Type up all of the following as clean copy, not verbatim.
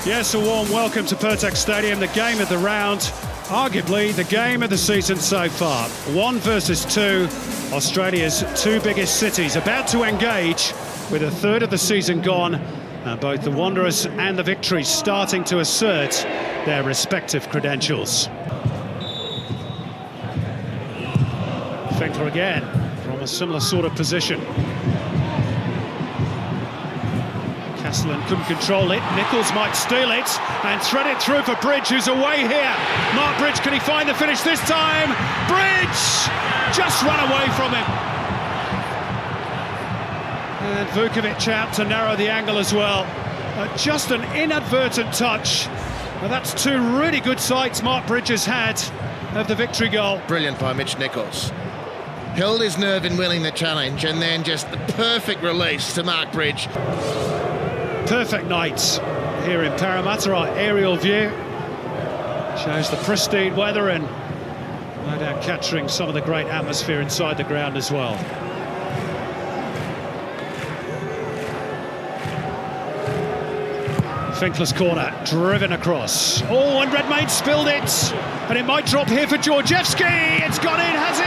Yes, a warm welcome to Pertex Stadium, the game of the round, arguably the game of the season so far. 1 versus 2, Australia's two biggest cities about to engage with a third of the season gone, and both the Wanderers and the Victory starting to assert their respective credentials. Finkler again from a similar sort of position. Castellan couldn't control it. Nichols might steal it and thread it through for Bridge, who's away here. Mark Bridge, can he find the finish this time? Bridge just run away from him. And Vukovic out to narrow the angle as well. Just an inadvertent touch. Well, that's two really good sights Mark Bridge has had of the Victory goal. Brilliant by Mitch Nichols. Held his nerve in winning the challenge, and then just the perfect release to Mark Bridge. Perfect night here in Parramatta. Our aerial view shows the pristine weather and no doubt capturing some of the great atmosphere inside the ground as well. Finkler's corner, driven across. Oh, and Redmayne spilled it, and it might drop here for Georgievski. It's gone in, has it?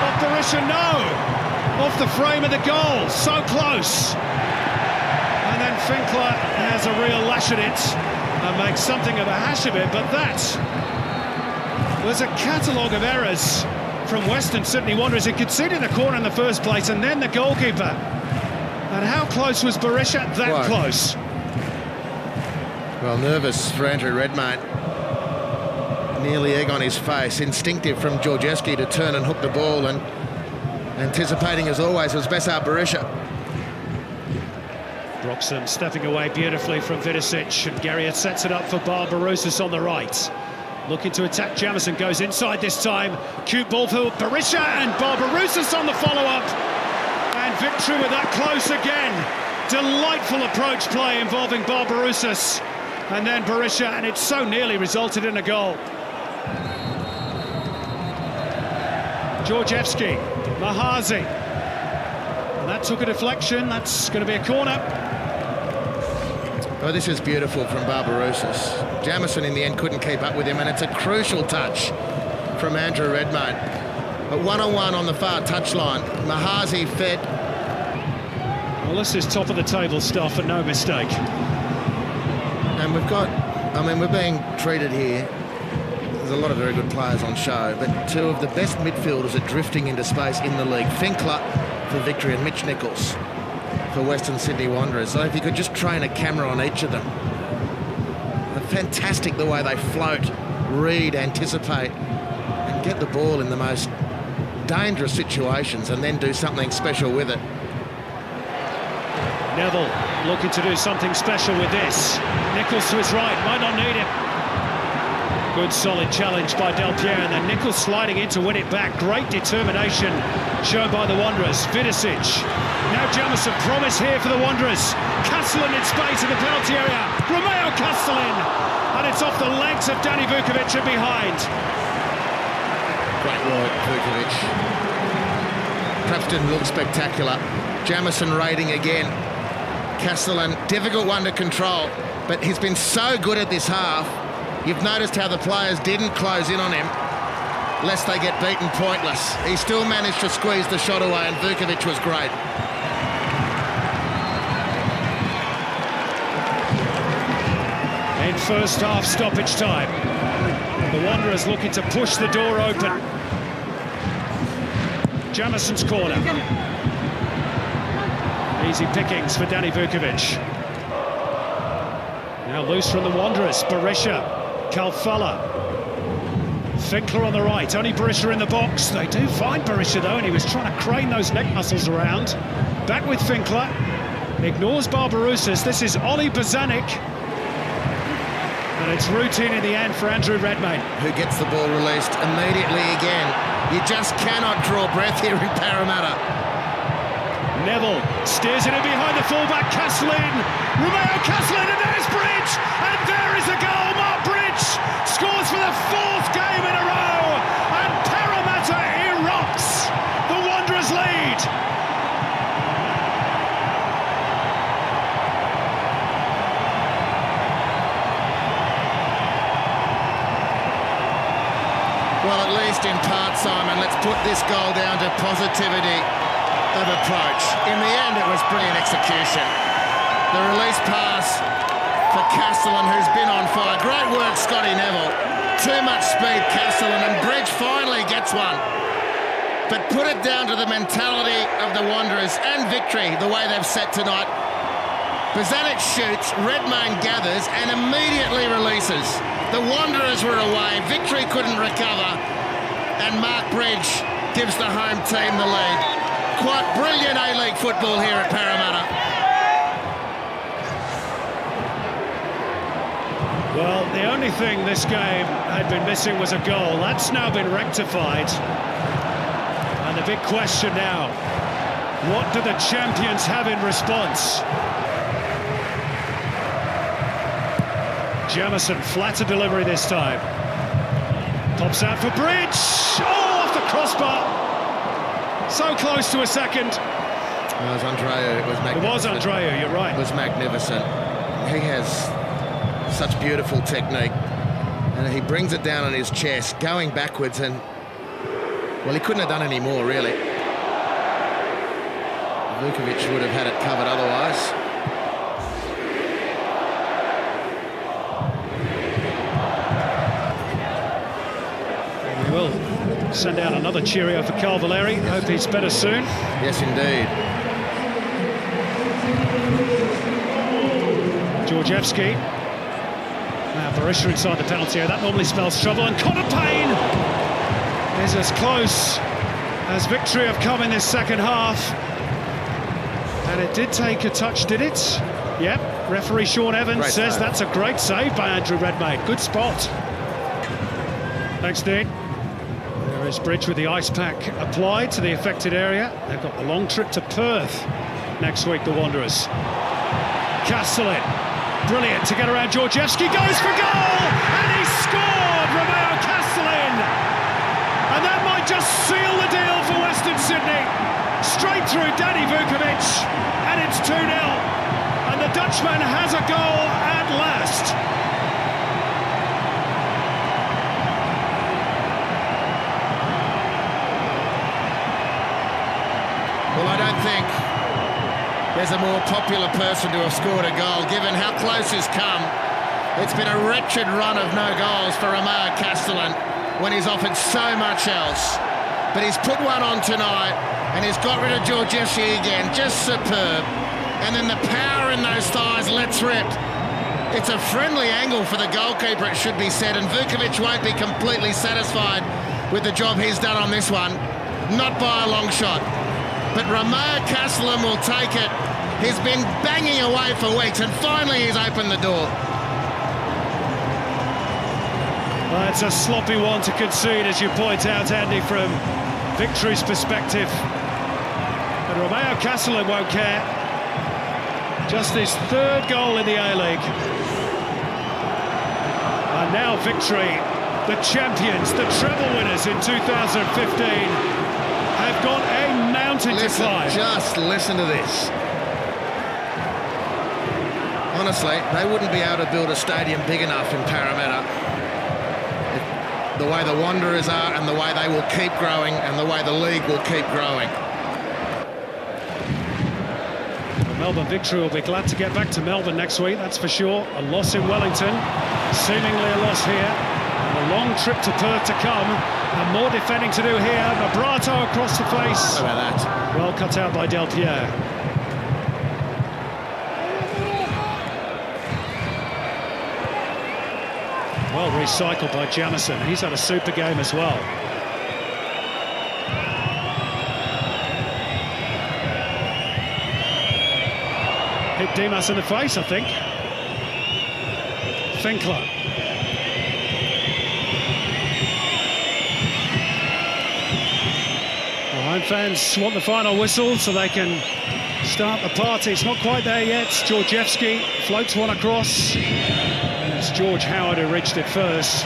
Off Berisha, no. Off the frame of the goal, so close. And then Finkler has a real lash at it and makes something of a hash of it, but that was a catalogue of errors from Western Sydney Wanderers. It conceded a corner in the first place, and then the goalkeeper. And how close was Berisha? That close. Well, nervous for Andrew Redmayne. Nearly egg on his face. Instinctive from Georgievski to turn and hook the ball, and anticipating as always was Besar Berisha. Broxham stepping away beautifully from Vidicic, and Garriott sets it up for Barbarouses on the right. Looking to attack, Jamison goes inside this time. Cute ball for Berisha, and Barbarouses on the follow-up. And Victory with that close again. Delightful approach play involving Barbarouses. And then Berisha, and it so nearly resulted in a goal. Georgievski, Mahazi. And that took a deflection, that's going to be a corner. Oh, this is beautiful from Barbarouses. Jamison in the end couldn't keep up with him, and it's a crucial touch from Andrew Redmayne. But one-on-one on the far touchline, Mahazi fed. Well, this is top of the table stuff and no mistake. And we've got, I mean, we're being treated here. There's a lot of very good players on show, but two of the best midfielders are drifting into space in the league. Finkler for Victory and Mitch Nichols for Western Sydney Wanderers. So if you could just train a camera on each of them. Fantastic the way they float, read, anticipate, and get the ball in the most dangerous situations and then do something special with it. Neville looking to do something special with this. Nichols to his right, might not need it. Good solid challenge by Del Piero, and then Nichols sliding in to win it back. Great determination shown by the Wanderers. Vidicic. Now Jamison, promise here for the Wanderers. Castellan in space in the penalty area. Romeo Castellan, and it's off the legs of Danny Vukovic and behind. Great work, Vukovic. Perhaps didn't look spectacular. Jamison raiding again. Castellan, difficult one to control, but he's been so good at this half. You've noticed how the players didn't close in on him, lest they get beaten pointless. He still managed to squeeze the shot away, and Vukovic was great. In first half stoppage time, the Wanderers looking to push the door open. Jamison's corner. Easy pickings for Danny Vukovic. Now loose from the Wanderers. Berisha, Kalfala. Finkler on the right, only Berisha in the box. They do find Berisha though, and he was trying to crane those neck muscles around. Back with Finkler. Ignores Barbarouses. This is Ollie Bozanic. And it's routine in the end for Andrew Redmayne. Who gets the ball released immediately again. You just cannot draw breath here in Parramatta. Neville steers it in behind the fullback, Castellan. Romeo Castellan, and there's Bridge! And there is the goal! Mark Bridge scores for the 4th game in a row! And Parramatta erupts! The Wanderers lead! Well, at least in part, Simon, let's put this goal down to positivity of approach. In the end, it was brilliant execution. The release pass for Castellan, who's been on fire. Great work, Scotty Neville. Too much speed, Castellan, and Bridge finally gets one. But put it down to the mentality of the Wanderers and victory, the way they've set tonight. Bozanic shoots, Redmayne gathers and immediately releases. The Wanderers were away, victory couldn't recover, and Mark Bridge gives the home team the lead. Quite brilliant A-League football here at Parramatta. Well, the only thing this game had been missing was a goal. That's now been rectified. And the big question now, what do the champions have in response? Jamison, flatter delivery this time. Pops out for Bridge. Oh, off the crossbar. So close to a second. It was Andreu. It was magnificent. It was Andreu, you're right. It was magnificent. He has such beautiful technique. And he brings it down on his chest, going backwards, and, well, he couldn't have done any more, really. Vukovic would have had it covered otherwise. We will send out another cheerio for Carl Valeri. Hope he's better soon. Yes, indeed. Georgievski. Now Barisha inside the penalty area. That normally spells trouble. And Connor Payne is as close as victory have come in this second half. And it did take a touch, did it? Yep. Referee Sean Evans says that's a great save by Andrew Redmayne. Good spot. Thanks, Dean. There is Bridge with the ice pack applied to the affected area. They've got the long trip to Perth next week, the Wanderers. Castellan, brilliant to get around Georgievski, goes for goal! And he scored, Romeo Castellan! And that might just seal the deal for Western Sydney. Straight through Danny Vukovic, and it's 2-0. And the Dutchman has a goal at last. Well, I don't think there's a more popular person to have scored a goal, given how close he's come. It's been a wretched run of no goals for Romeo Castellan when he's offered so much else. But he's put one on tonight, and he's got rid of Georgievski again, just superb. And then the power in those thighs lets rip. It's a friendly angle for the goalkeeper, it should be said, and Vukovic won't be completely satisfied with the job he's done on this one. Not by a long shot. But Romeo Castellan will take it. He's been banging away for weeks, and finally he's opened the door. Well, it's a sloppy one to concede, as you point out, Andy, from victory's perspective. But Romeo Castellan won't care. Just his third goal in the A-League. And now victory. The champions, the treble winners in 2015, have got a mountain to climb. Just listen to this. Honestly, they wouldn't be able to build a stadium big enough in Parramatta. The way the Wanderers are, and the way they will keep growing, and the way the league will keep growing. The Melbourne victory will be glad to get back to Melbourne next week, that's for sure. A loss in Wellington, seemingly a loss here. And a long trip to Perth to come, and more defending to do here. Vibrato across the face. How about that? Well cut out by Del Piero. Well recycled by Jamison. He's had a super game as well. Hit Dimas in the face, I think. Finkler. Well, home fans want the final whistle so they can start the party. It's not quite there yet. Georgievski floats one across. And it's George Howard who reached it first.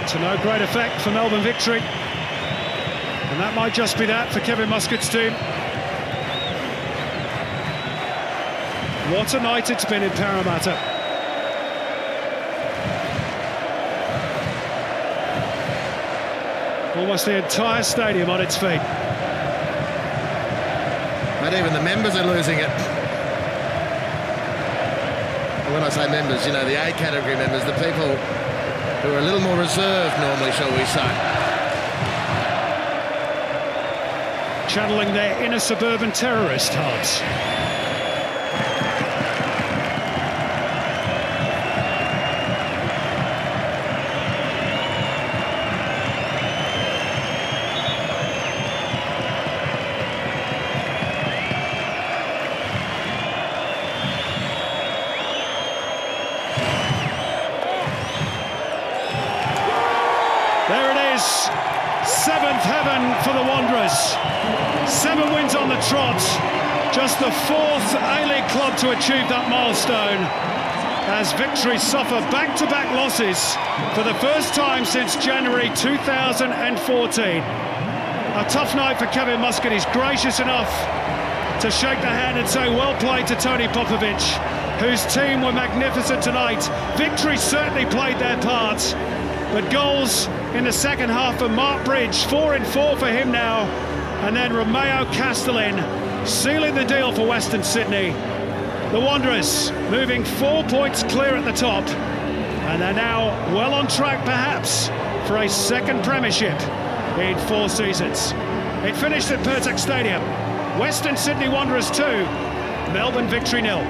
To no great effect for Melbourne victory. And that might just be that for Kevin Muscat's team. What a night it's been in Parramatta. Almost the entire stadium on its feet. But even the members are losing it. And when I say members, you know, the A category members, the people who are a little more reserved normally, shall we say. Channeling their inner suburban terrorist hearts. There it is, seventh heaven for the Wanderers. 7 wins on the trot, just the 4th A-League club to achieve that milestone, as victories suffer back-to-back losses for the first time since January 2014. A tough night for Kevin Muscat. He's gracious enough to shake the hand and say well played to Tony Popovic, whose team were magnificent tonight. Victory certainly played their part, but goals in the second half for Mark Bridge, 4 in 4 for him now, and then Romeo Castellin sealing the deal for Western Sydney. The Wanderers moving 4 points clear at the top, and they're now well on track perhaps for a second premiership in 4 seasons. It finished at Pirtek Stadium. Western Sydney Wanderers 2, Melbourne Victory 0.